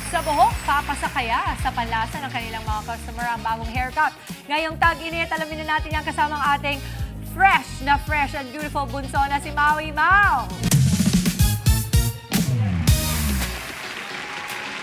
Sa buhok, papasa kaya sa panlasa ng kanilang mga customer ang bagong haircut. Ngayong tag-init, alamin na natin yan kasama ang ating fresh and beautiful bunso na si Maui Mau.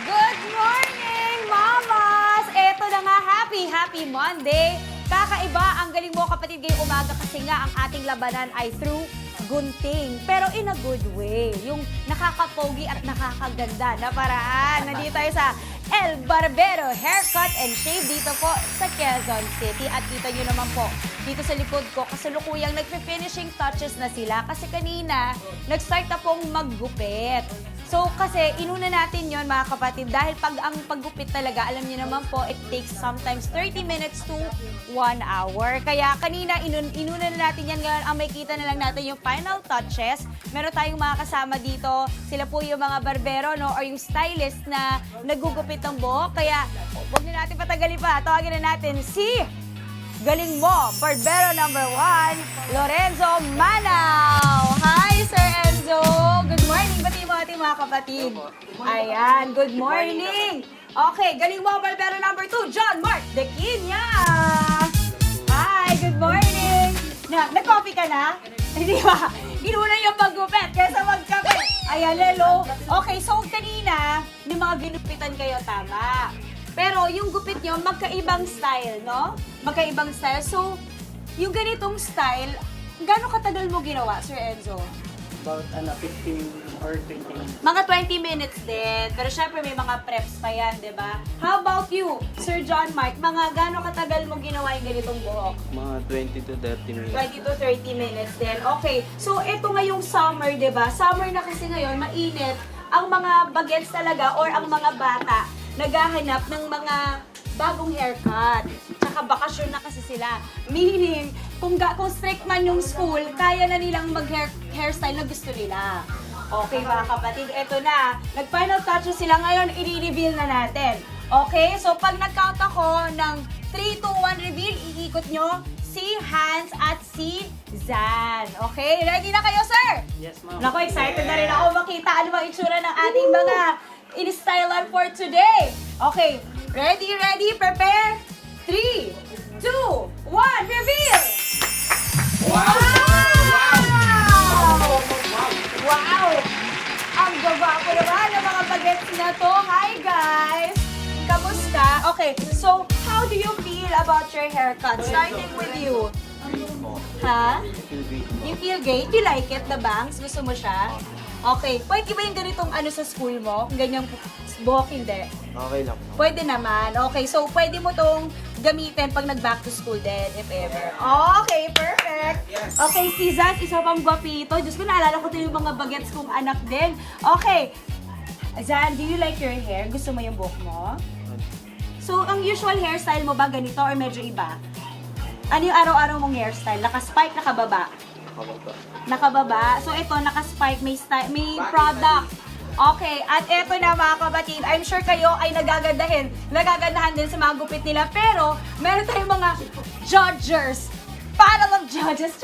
Good morning, mamas! Eto na nga, happy Monday! Kakaiba ang galing mo kapatid ngayong umaga kasi nga ang ating labanan ay through gunting. Pero in a good way. Yung nakakapogi at nakakaganda na paraan. Nandito tayo sa El Barbero Haircut and Shave dito po sa Quezon City. At kita nyo naman po, dito sa likod ko, kasalukuyang nagpe-finishing touches na sila. Kasi kanina, nag-start na pong maggupit. So, kasi inuna natin yon mga kapatid dahil pag ang paggupit talaga, alam niyo naman po, it takes sometimes 30 minutes to 1 hour. Kaya kanina, inuna na natin yan. Ngayon, ang may kita na lang natin yung final touches. Meron tayong mga kasama dito. Sila po yung mga barbero, no? Or yung stylist na nagugupit ng buhok. Kaya, huwag na natin patagali pa. Tawagin na natin si galing mo, barbero number 1, Lorenzo Manao. Hi, Sir Enzo. Good morning. Bati mo ating mga kapatid. Ayan, good morning. Okay, galing mo, barbero number 2, John Mark Dequinia. Hi, good morning. Nag-coffee ka na? Hindi ba? Inuna yung paggupit kaysa magkape. Ayan, lelo. Okay, so kanina, may mga ginupitan kayo, tama. Pero yung gupit nyo, magkaibang style, no? Magkaibang style. So, yung ganitong style, gaano katagal mo ginawa, Sir Enzo? About 15 or 20 minutes. Mga 20 minutes din. Pero syempre may mga preps pa yan, di ba? How about you, Sir John Mark? Mga gaano katagal mo ginawa yung ganitong buhok? Mga 20 to 30 minutes. 20 to 30 minutes din. Okay. So, ito ngayong summer, di ba? Summer na kasi ngayon, mainit. Ang mga bagets talaga or ang mga bata, naghahanap ng mga bagong haircut. Tsaka bakasyon na kasi sila. Meaning, kung strict man yung school, kaya na nilang mag-hairstyle na gusto nila. Okay mga kapatid, eto na. Nag-final touches sila ngayon, i-reveal na natin. Okay? So pag nag-count ako ng 3, 2, 1 reveal, iikot nyo si Hans at si Zan. Okay? Ready na kayo, sir? Yes, ma'am. Naku, excited na rin ako makita ano bang itsura ng ating mga in-styler for today. Okay, ready, prepare. 3, 2, 1, reveal! Wow! Wow! Ang gwapo naman ng mga bagets na to. Hi, guys! Kamusta? Okay, so how do you feel about your haircut? Starting with you. Ha? You feel great? You like it, the bangs? Gusto mo siya? Okay. Pwede ba yung ganitong ano sa school mo? Ganyang buhok, hindi? Okay lang. Pwede naman. Okay, so pwede mo tong gamitin pag nag-back to school din, if ever. Okay, perfect. Okay, si Zaz, isa pang gwapito. Diyos ko, naalala ko din yung mga bagets kong anak din. Okay. Zan, do you like your hair? Gusto mo yung buhok mo? So, ang usual hairstyle mo ba ganito or medyo iba? Ano yung araw-araw mong hairstyle? Naka-spike, nakababa? Nakababa. Nakababa. So, ito, naka-spike, may product. Okay, at eto na mga kapatid, I'm sure kayo ay nagagandahan din sa mga gupit nila. Pero, meron tayong mga judgers. Panel of judges.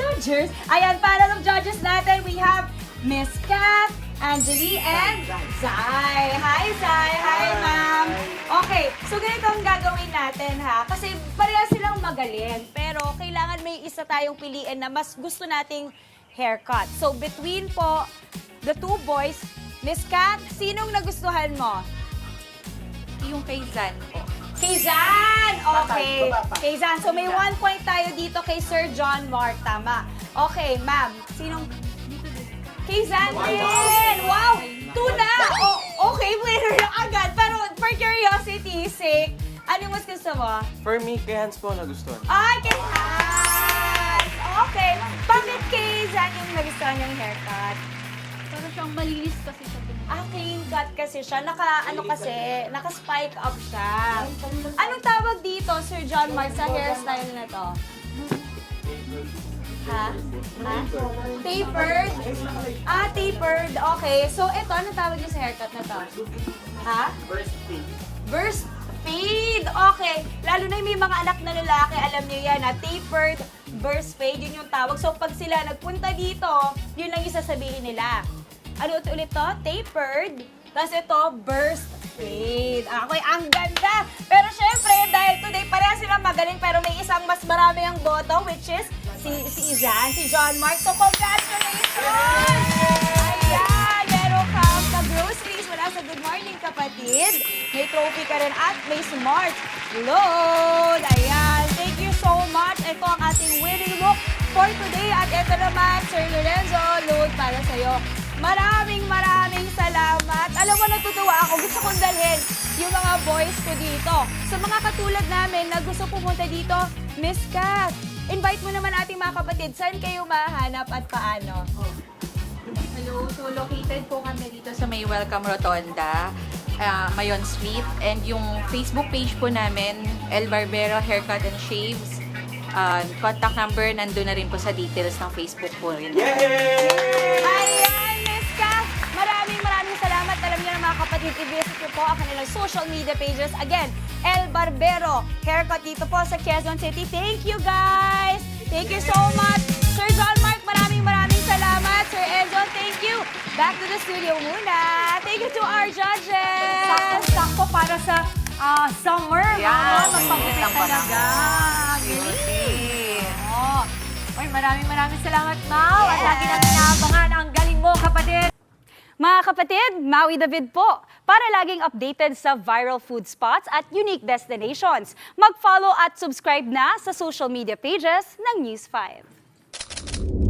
Ayan, panel of judges natin. We have Miss Kat, Angeli, and Zai. Hi, Zai. Hi, ma'am. Okay, so ganito ang gagawin natin, ha? Kasi pareha silang magaling. Pero kailangan may isa tayong piliin na mas gusto nating haircut. So between po the two boys, Miss Kat, sinong nagustuhan mo? Yung kay Zan po. Kay Zan! Okay. Kay Zan. So may 1 point tayo dito kay Sir John Mark. Tama. Okay, ma'am. Sinong... Kay Zan din! Wow! 2 na! Oh, okay, winner na agad. Pero for curiosity sake, ano mas gusto mo? For me, kay Hans po nagustuhan. Ay, kay Hans! Okay. Bakit kay Zan yung nagustuhan yung haircut? Pero siyang malinis kasi siya. Clean cut kasi siya. Naka-spike up siya. Anong tawag dito, Sir John Mark, sa hairstyle na to? Ha? Tapered? Tapered. Okay. So, ito, anong tawag niyo sa haircut na to? Ha? Burst fade. Okay. Lalo na may mga anak na lalaki, alam niyo yan, tapered, burst fade, yun yung tawag. So, pag sila nagpunta dito, yun lang yung sasabihin nila. Ano ulit to? Tapered. Tapos ito, burst Shade. Ako'y ang ganda. Pero syempre, dahil today pareha silang magaling pero may isang mas marami ang boto which is si John Mark. So congratulations! Ayan, meron kang sa groceries mula sa Good Morning Kapatid. May trophy ka rin at may smart load. Ayan, thank you so much. Ito ang ating winning look for today. At ito naman, Sir Lorenzo, load para sa'yo. Maraming salamat. Alam mo, natutuwa ako. Gusto kong dalhin yung mga boys ko dito. Sa mga katulad namin na gusto pumunta dito, Miss Kat, invite mo naman ating mga kapatid. Saan kayo mahanap at paano? Hello, so located po kami dito sa may Welcome Rotonda, Mayon Street. And yung Facebook page po namin, El Barbero Haircut and Shaves. Contact number, nandun na rin po sa details ng Facebook po rin. Ayan, Miss Kat! Maraming salamat. Alam niyo na mga kapatid, i-visit niyo po ang kanilang social media pages. Again, El Barbero Haircut dito po sa Quezon City. Thank you, guys! Thank you so much! Sir John Mark, maraming salamat. Sir Enzo, thank you. Back to the studio muna. Thank you to our judges. Sakto para sa summer. Yan, Magpagupit ang panahon. talaga. Oh. Oy, maraming salamat, Mau. At Yes. lagi natin naabangan ang galing mo, kapatid. Mga kapatid, Maui David po. Para laging updated sa viral food spots at unique destinations, mag-follow at subscribe na sa social media pages ng News 5.